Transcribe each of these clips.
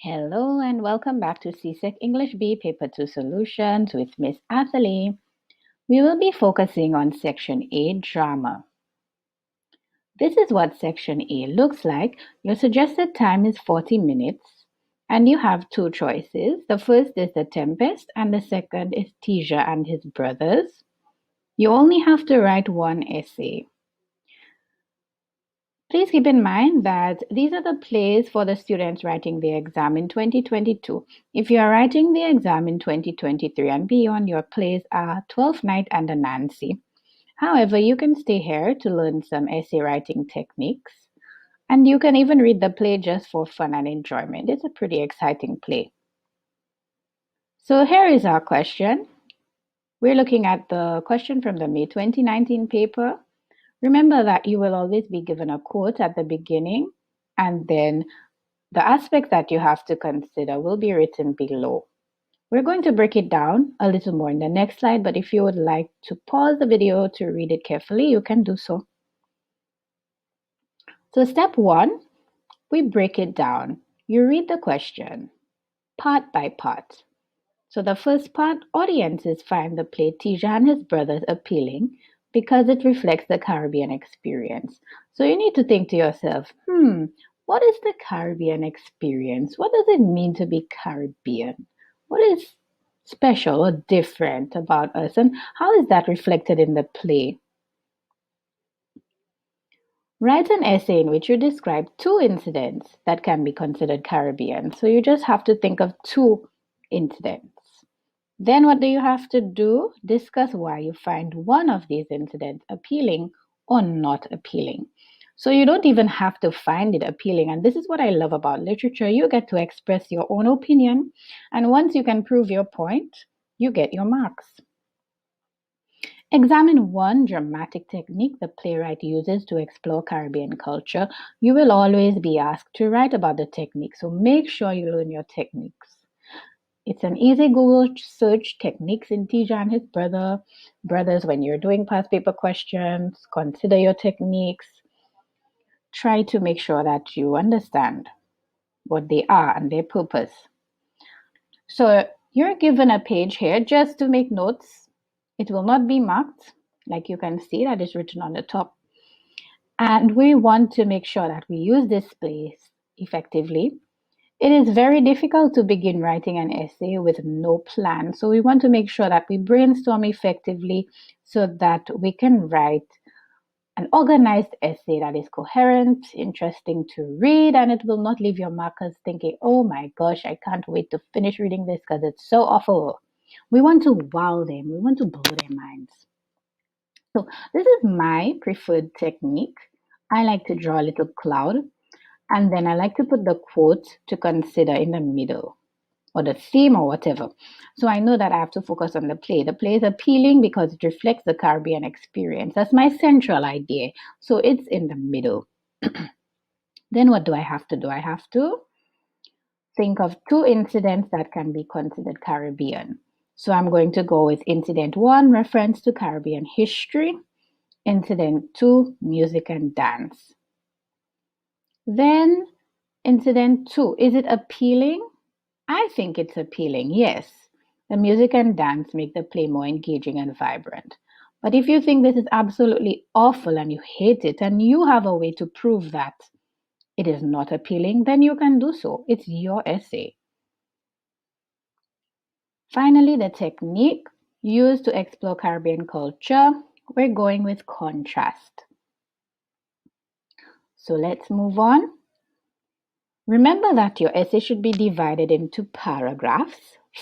Hello and welcome back to CSEC English B Paper 2 Solutions with Miss Athalie. We will be focusing on Section A, Drama. This is what Section A looks like. Your suggested time is 40 minutes and you have two choices. The first is The Tempest and the second is Tija and his brothers. You only have to write one essay. Please keep in mind that these are the plays for the students writing the exam in 2022. If you are writing the exam in 2023 and beyond, your plays are 12th Night and Anansi. However, you can stay here to learn some essay writing techniques. And you can even read the play just for fun and enjoyment. It's a pretty exciting play. So here is our question. We're looking at the question from the May 2019 paper. Remember that you will always be given a quote at the beginning, and then the aspects that you have to consider will be written below. We're going to break it down a little more in the next slide, but if you would like to pause the video to read it carefully, you can do so. So step 1, we break it down. You read the question part by part. So the first part, audiences find the play Tija and his brothers appealing because it reflects the Caribbean experience. So you need to think to yourself, what is the Caribbean experience? What does it mean to be Caribbean? What is special or different about us? And how is that reflected in the play? Write an essay in which you describe two incidents that can be considered Caribbean. So you just have to think of two incidents. Then what do you have to do? Discuss why you find one of these incidents appealing or not appealing. So you don't even have to find it appealing. And this is what I love about literature. You get to express your own opinion. And once you can prove your point, you get your marks. Examine one dramatic technique the playwright uses to explore Caribbean culture. You will always be asked to write about the technique. So make sure you learn your techniques. It's an easy Google search, techniques in Tija and his brothers when you're doing past paper questions. Consider your techniques. Try to make sure that you understand what they are and their purpose. So you're given a page here just to make notes. It will not be marked, like you can see that is written on the top. And we want to make sure that we use this space effectively. It is very difficult to begin writing an essay with no plan. So we want to make sure that we brainstorm effectively so that we can write an organized essay that is coherent, interesting to read, and it will not leave your markers thinking, oh my gosh, I can't wait to finish reading this because it's so awful. We want to wow them. We want to blow their minds. So this is my preferred technique. I like to draw a little cloud. And then I like to put the quote to consider in the middle, or the theme or whatever. So I know that I have to focus on the play. The play is appealing because it reflects the Caribbean experience. That's my central idea. So it's in the middle. Then what do I have to do? I have to think of two incidents that can be considered Caribbean. So I'm going to go with incident 1, reference to Caribbean history. Incident 2, music and dance. Then incident 2, is it appealing? I think it's appealing, yes. The music and dance make the play more engaging and vibrant. But if you think this is absolutely awful and you hate it and you have a way to prove that it is not appealing, then you can do so. It's your essay. Finally, the technique used to explore Caribbean culture, we're going with contrast. So let's move on. Remember that your essay should be divided into paragraphs.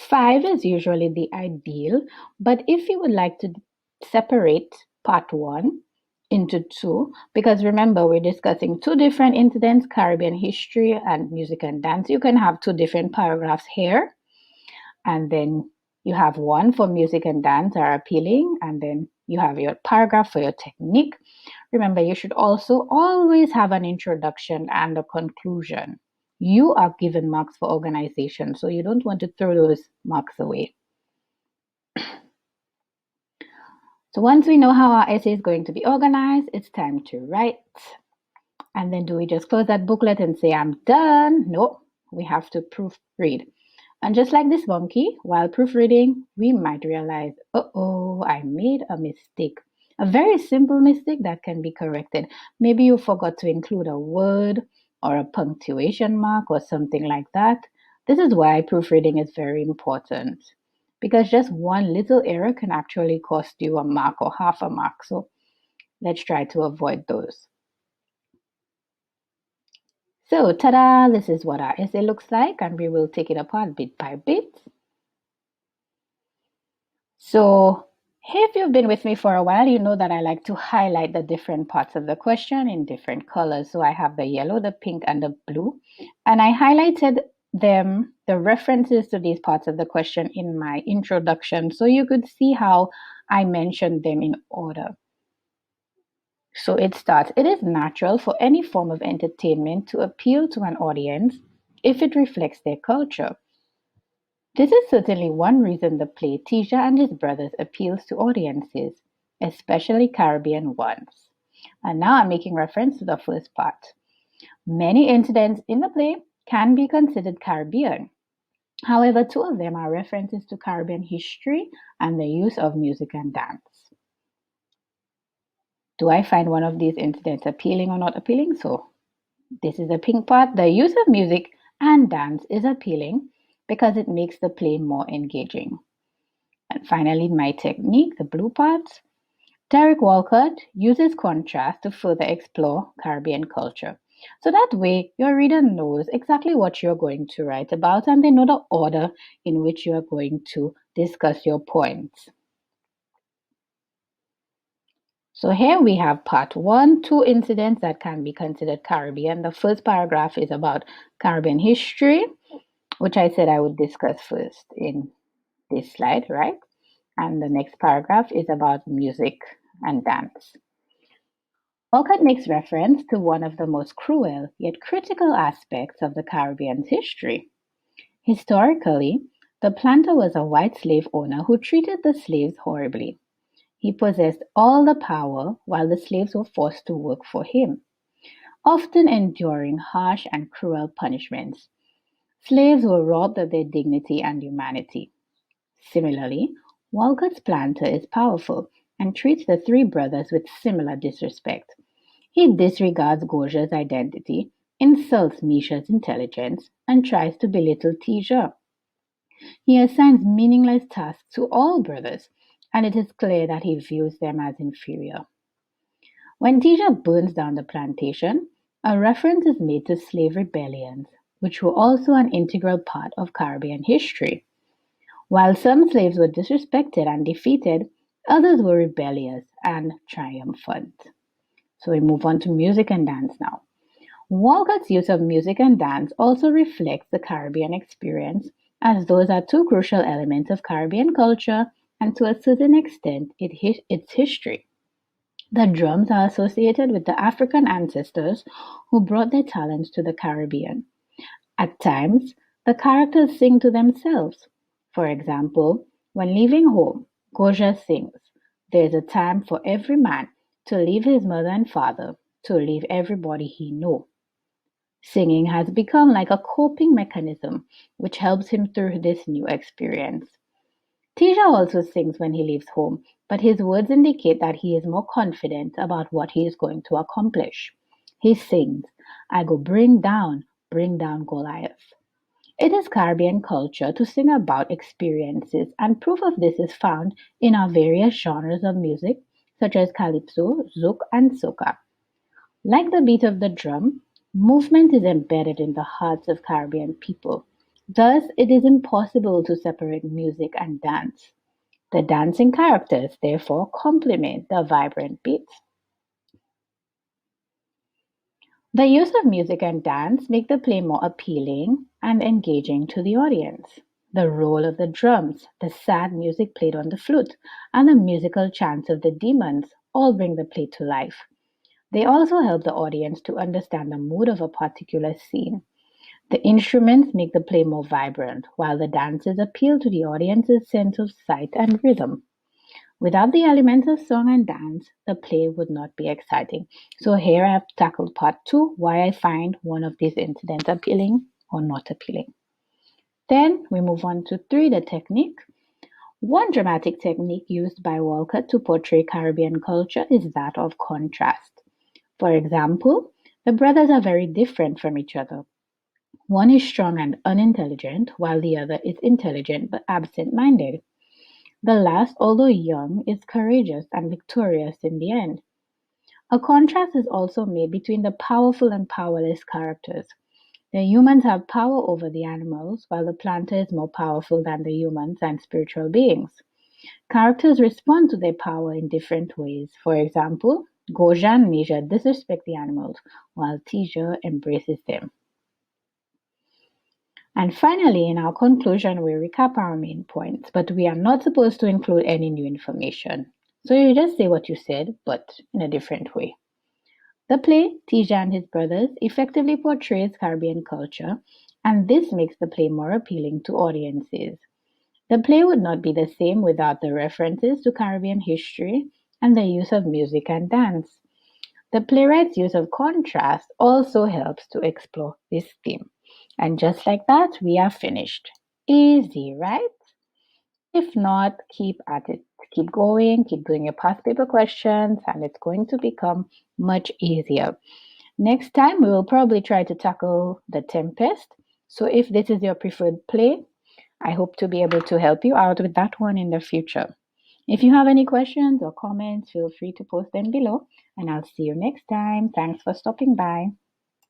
5 is usually the ideal, but if you would like to separate part 1 into 2, because remember we're discussing two different incidents, Caribbean history and music and dance, you can have two different paragraphs here, and then you have one for music and dance are appealing, and then you have your paragraph for your technique. Remember, you should also always have an introduction and a conclusion. You are given marks for organization, so you don't want to throw those marks away. So once we know how our essay is going to be organized, it's time to write. And then do we just close that booklet and say, I'm done? No, we have to proofread. And just like this monkey, while proofreading, we might realize, oh, I made a mistake. A very simple mistake that can be corrected. Maybe you forgot to include a word or a punctuation mark or something like that. This is why proofreading is very important because just one little error can actually cost you a mark or half a mark. So let's try to avoid those. So, ta-da, this is what our essay looks like, and we will take it apart bit by bit. So, if you've been with me for a while, you know that I like to highlight the different parts of the question in different colors. So I have the yellow, the pink, and the blue. And I highlighted them, the references to these parts of the question in my introduction, so you could see how I mentioned them in order. So it starts, it is natural for any form of entertainment to appeal to an audience if it reflects their culture. This is certainly one reason the play Tisha and His Brothers appeals to audiences, especially Caribbean ones. And now I'm making reference to the first part. Many incidents in the play can be considered Caribbean. However, two of them are references to Caribbean history and the use of music and dance. Do I find one of these incidents appealing or not appealing? So this is the pink part. The use of music and dance is appealing because it makes the play more engaging. And finally, my technique, the blue part. Derek Walcott uses contrast to further explore Caribbean culture. So that way, your reader knows exactly what you're going to write about and they know the order in which you are going to discuss your points. So here we have part one, two incidents that can be considered Caribbean. The first paragraph is about Caribbean history, which I said I would discuss first in this slide, right? And the next paragraph is about music and dance. Walcott makes reference to one of the most cruel yet critical aspects of the Caribbean's history. Historically, the planter was a white slave owner who treated the slaves horribly. He possessed all the power while the slaves were forced to work for him, often enduring harsh and cruel punishments. Slaves were robbed of their dignity and humanity. Similarly, Walcott's planter is powerful and treats the three brothers with similar disrespect. He disregards Gorgia's identity, insults Misha's intelligence, and tries to belittle Tisha. He assigns meaningless tasks to all brothers, and it is clear that he views them as inferior. When Tisha burns down the plantation, a reference is made to slave rebellions, which were also an integral part of Caribbean history. While some slaves were disrespected and defeated, others were rebellious and triumphant. So we move on to music and dance now. Walcott's use of music and dance also reflects the Caribbean experience, as those are two crucial elements of Caribbean culture and to a certain extent its history. The drums are associated with the African ancestors who brought their talents to the Caribbean. At times, the characters sing to themselves. For example, when leaving home, Gorgia sings, "There's a time for every man to leave his mother and father, to leave everybody he know." Singing has become like a coping mechanism which helps him through this new experience. Tisha also sings when he leaves home, but his words indicate that he is more confident about what he is going to accomplish. He sings, "I go bring down Goliath." It is Caribbean culture to sing about experiences, and proof of this is found in our various genres of music, such as calypso, zouk, and soca. Like the beat of the drum, movement is embedded in the hearts of Caribbean people. Thus, it is impossible to separate music and dance. The dancing characters, therefore, complement the vibrant beats. The use of music and dance make the play more appealing and engaging to the audience. The role of the drums, the sad music played on the flute, and the musical chants of the demons all bring the play to life. They also help the audience to understand the mood of a particular scene. The instruments make the play more vibrant, while the dances appeal to the audience's sense of sight and rhythm. Without the elements of song and dance, the play would not be exciting. So here I have tackled part two, why I find one of these incidents appealing or not appealing. Then we move on to 3, the technique. One dramatic technique used by Walcott to portray Caribbean culture is that of contrast. For example, the brothers are very different from each other. One is strong and unintelligent, while the other is intelligent but absent-minded. The last, although young, is courageous and victorious in the end. A contrast is also made between the powerful and powerless characters. The humans have power over the animals, while the planter is more powerful than the humans and spiritual beings. Characters respond to their power in different ways. For example, Goja and Meja disrespect the animals, while Tija embraces them. And finally, in our conclusion, we recap our main points, but we are not supposed to include any new information. So you just say what you said, but in a different way. The play, Tija and His Brothers, effectively portrays Caribbean culture, and this makes the play more appealing to audiences. The play would not be the same without the references to Caribbean history and the use of music and dance. The playwright's use of contrast also helps to explore this theme. And just like that, we are finished. Easy, right? If not, keep at it. Keep going, keep doing your past paper questions, and it's going to become much easier. Next time, we will probably try to tackle The Tempest. So if this is your preferred play, I hope to be able to help you out with that one in the future. If you have any questions or comments, feel free to post them below, and I'll see you next time. Thanks for stopping by.